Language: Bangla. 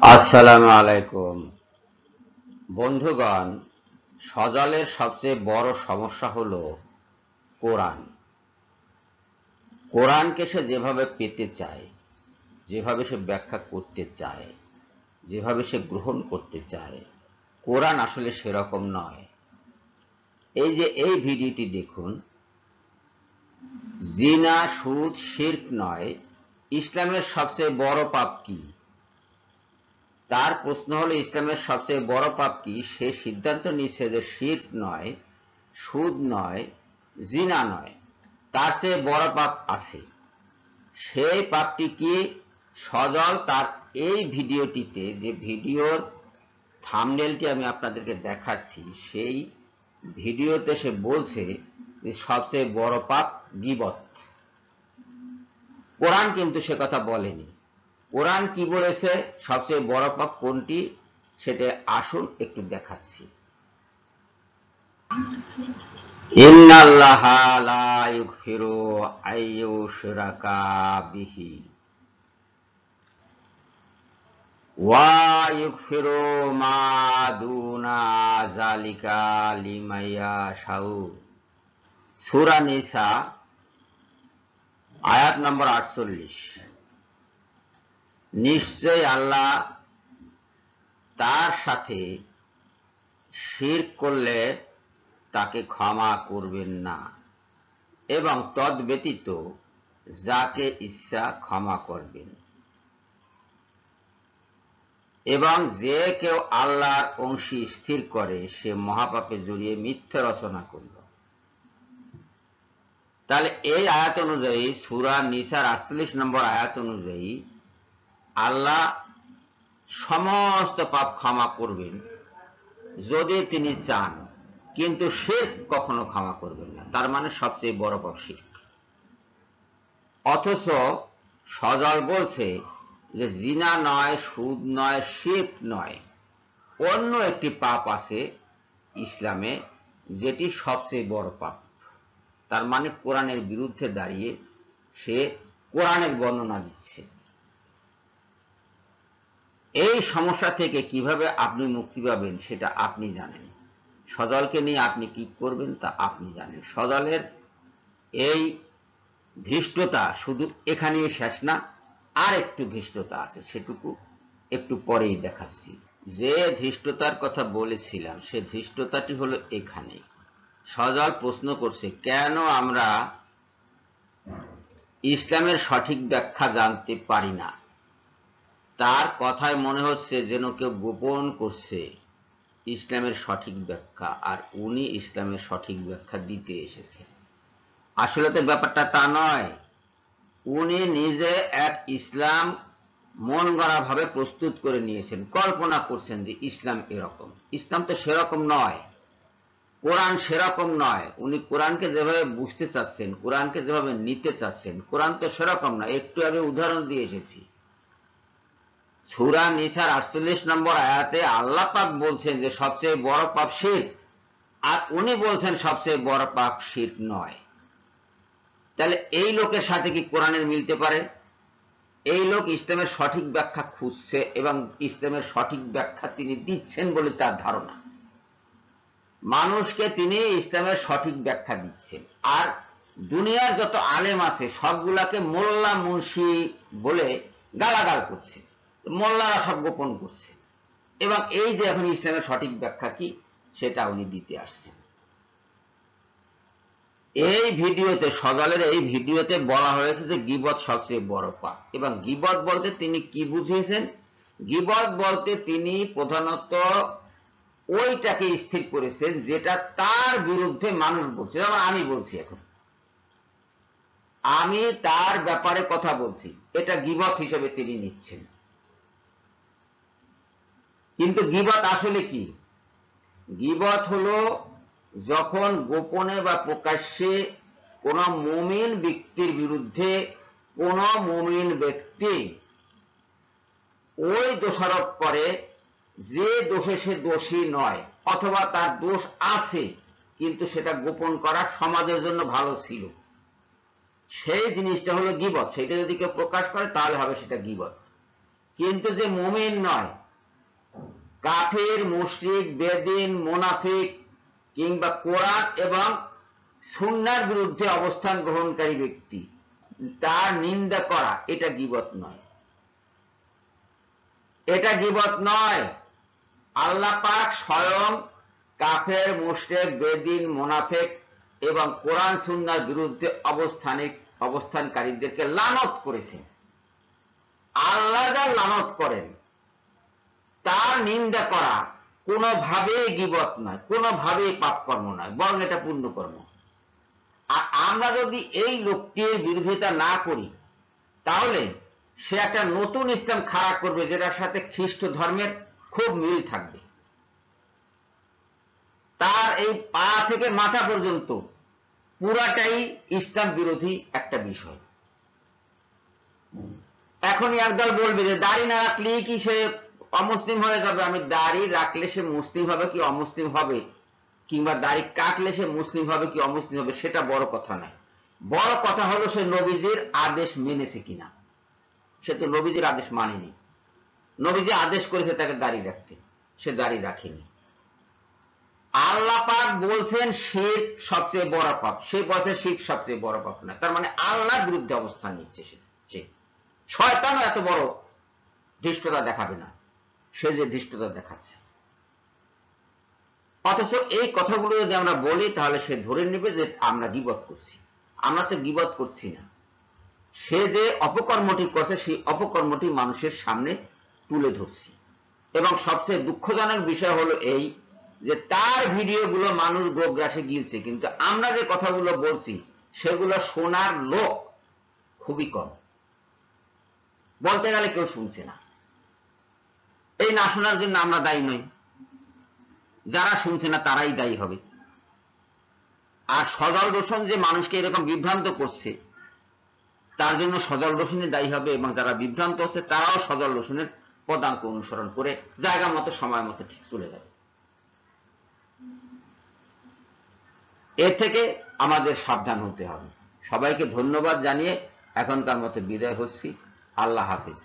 আসসালামু আলাইকুম বন্ধুগণ। সজলের সবচেয়ে বড় সমস্যা হলো কোরআন। কোরআনকে সে যেভাবে পেতে চায়, যেভাবে সে ব্যাখ্যা করতে চায়, যেভাবে সে গ্রহণ করতে চায়, কোরআন আসলে সেরকম নয়। এই যে এই ভিডিওটি দেখুন, জিনা, সুদ, শিরক নয়, ইসলামের সবচেয়ে বড় পাপ কি? তার প্রশ্ন হলো ইসলামের সবচেয়ে বড় পাপ কি? সে সিদ্ধান্ত নিচ্ছে যে শিরক নয়, সুদ নয়, জিনা নয়, তার চেয়ে বড় পাপ আছে। সেই পাপটি কি? সজল তার এই ভিডিওটিতে, যে ভিডিওর থাম্বনেলটি আমি আপনাদেরকে দেখাচ্ছি, সেই ভিডিওতে সে বলছে যে সবচেয়ে বড় পাপ গীবত। কোরআন কিন্তু সে কথা বলেনি। কোরআন কি বলেছে সবচেয়ে বড় পাপ কোনটি, সেটা আসুন একটু দেখাচ্ছি। ইন্নাল্লাহা লা ইগফিরু আইয়ুশরাকা বিহি ওয়া ইগফিরু মা দুনা যালিকা লিমান ইয়াশাউ। সূরা নিসা আয়াত নম্বর 48। নিশ্চয় আল্লাহ তার সাথে শিরক করলে তাকে ক্ষমা করবেন না, এবং তদ্ব্যতীত যাকে ইচ্ছা ক্ষমা করবেন। এবং যে কেউ আল্লাহর অংশী স্থির করে সে মহাপাপে জড়িয়ে মিথ্যা রচনা করল। তাহলে এই আয়াত অনুযায়ী, সূরা নিসার 48 নম্বর আয়াত অনুযায়ী, আল্লাহ সমস্ত পাপ ক্ষমা করবেন যদি তিনি চান, কিন্তু শিরক কখনো ক্ষমা করবেন না। তার মানে সবচেয়ে বড় পাপ শিরক। অথচ সজল বলছে যে জিনা নয়, সুদ নয়, শিরক নয়, অন্য একটি পাপ আছে ইসলামে যেটি সবচেয়ে বড় পাপ। তার মানে কোরআনের বিরুদ্ধে দাঁড়িয়ে সে কোরআনের বর্ণনা দিচ্ছে। এই সমস্যা থেকে কিভাবে আপনি মুক্তি পাবেন সেটা আপনি জানেন। সজলকে নিয়ে আপনি কি করবেন তা আপনি জানেন। সজলের এই ধৃষ্টতা শুধু এখানেই শেষ না, আর একটু ধৃষ্টতা আছে, সেটুকু একটু পরেই দেখাচ্ছি। যে ধৃষ্টতার কথা বলেছিলাম সে ধৃষ্টতাটি হলো এখানে। সজল প্রশ্ন করছে, কেন আমরা ইসলামের সঠিক ব্যাখ্যা জানতে পারি না? তার কথায় মনে হচ্ছে যেন কেউ গোপন করছে ইসলামের সঠিক ব্যাখ্যা, আর উনি ইসলামের সঠিক ব্যাখ্যা দিতে এসেছেন। আসলে তো ব্যাপারটা তা নয়। উনি নিজে এক ইসলাম মন গড়া ভাবে প্রস্তুত করে নিয়েছেন, কল্পনা করছেন যে ইসলাম এরকম। ইসলাম তো সেরকম নয়, কোরআন সেরকম নয়। উনি কোরআনকে যেভাবে বুঝতে চাচ্ছেন, কোরআনকে যেভাবে নিতে চাচ্ছেন, কোরআন তো সেরকম না। একটু আগে উদাহরণ দিয়ে এসেছি। সূরা নিসার 48 নম্বর আয়াতে আল্লাহ পাক বলছেন যে সবচেয়ে বড় পাপ শিরক, আর উনি বলছেন সবচেয়ে বড় পাপ শিরক নয়। তাহলে এই লোকের সাথে কি কোরআনের মিলতে পারে? এই লোক ইসলামের সঠিক ব্যাখ্যা খুঁজছে এবং ইসলামের সঠিক ব্যাখ্যা তিনি দিচ্ছেন বলে তার ধারণা। মানুষকে তিনি ইসলামের সঠিক ব্যাখ্যা দিচ্ছেন, আর দুনিয়ার যত আলেম আছে সবগুলাকে মোল্লা মুন্সি বলে গালাগাল করছে। মোল্লারা সব গোপন করছে, এবং এই যে এখন ইসলামের সঠিক ব্যাখ্যা কি সেটা উনি দিতে আসছেন। এই ভিডিওতে, সজলের এই ভিডিওতে বলা হয়েছে যে গীবত সবচেয়ে বড় পাপ। এবং গীবত বলতে তিনি কি বুঝিয়েছেন? গীবত বলতে তিনি প্রধানত ওইটাকে স্থির করেছেন যেটা তার বিরুদ্ধে মানুষ বলছে। যেমন আমি বলছি, এখন আমি তার ব্যাপারে কথা বলছি, এটা গীবত হিসেবে তিনি নিচ্ছেন। কিন্তু গীবত আসলে কি? গীবত হলো যখন গোপনে বা প্রকাশ্যে কোন মুমিন ব্যক্তির বিরুদ্ধে কোন মুমিন ব্যক্তি ওই দোষারোপ করে যে দোষে সে দোষী নয়, অথবা তার দোষ আছে কিন্তু সেটা গোপন করা সমাজের জন্য ভালো ছিল, সেই জিনিসটা হলো গীবত। সেটা যদি কেউ প্রকাশ করে তাহলে হবে সেটা গীবত। কিন্তু যে মুমিন নয়, কাফের, মুশরিক, বেদিন, মুনাফিক কিংবা কোরআন এবং সুন্নাহর বিরুদ্ধে অবস্থান গ্রহণকারী ব্যক্তি, তার নিন্দা করা এটা গীবত নয়, এটা গীবত নয়। আল্লাহ পাক স্বয়ং কাফের, মুশরিক, বেদিন, মুনাফিক এবং কোরআন সুন্নাহর বিরুদ্ধে অবস্থানকারীদেরকে লানত করেছেন। আল্লাহ যা লানত করেন তার নিন্দা করা কোনোভাবেই গীবত নয়, কোনোভাবেই পাপকর্ম নয়, বরং এটা পুণ্যকর্ম। আর আমরা যদি এই লোকটির বিরোধিতা না করি, তাহলে সে একটা নতুন ইসলাম খাড়া করবে, যেটার সাথে খ্রিস্ট ধর্মের খুব মিল থাকবে। তার এই পা থেকে মাথা পর্যন্ত পুরাটাই ইসলাম বিরোধী একটা বিষয়। এখনই একদল বলবে যে দাড়ি না রাখলে কি সে অমুসলিম হয়ে যাবে। আমি দাড়ি রাখলে সে মুসলিম হবে কি অমুসলিম হবে, কিংবা দাড়ি কাটলে সে মুসলিম হবে কি অমুসলিম হবে, সেটা বড় কথা নয়। বড় কথা হলো সে নবীজির আদেশ মেনেছে কিনা। সে তো নবীজির আদেশ মানেনি। নবীজি আদেশ করেছে তাকে দাড়ি রাখতে, সে দাড়ি রাখেনি। আল্লাহ পাক বলছেন শিরক সবচেয়ে বড় পাপ, সে বলছে শিরক সবচেয়ে বড় পাপ না। তার মানে আল্লাহর বিরুদ্ধে অবস্থান নিচ্ছে সে। শয়তানও এত বড় ধৃষ্টতা দেখাবে না, সে যে ধৃষ্টতা দেখাচ্ছে। অথচ এই কথাগুলো যদি আমরা বলি, তাহলে সে ধরে নেবে যে আমরা গীবত করছি। আমরা তো গীবত করছি না। সে যে অপকর্মটি করছে, সেই অপকর্মটি মানুষের সামনে তুলে ধরছি। এবং সবচেয়ে দুঃখজনক বিষয় হলো এই যে তার ভিডিওগুলো মানুষ গোগ্রাসে গিলছে, কিন্তু আমরা যে কথাগুলো বলছি সেগুলো শোনার লোক খুবই কম। বলতে গেলে কেউ শুনছে না। এই না শোনার জন্য আমরা দায়ী নই, যারা শুনছে না তারাই দায়ী হবে। আর সজল রোশন যে মানুষকে এরকম বিভ্রান্ত করছে, তার জন্য সজল রোশনই দায়ী হবে, এবং যারা বিভ্রান্ত হচ্ছে তারাও সজল রোশনের পদাঙ্ক অনুসরণ করে জায়গা মতো সময় মতো ঠিক চলে যাবে। এর থেকে আমাদের সাবধান হতে হবে। সবাইকে ধন্যবাদ জানিয়ে এখনকার মতো বিদায় হচ্ছি। আল্লাহ হাফিজ।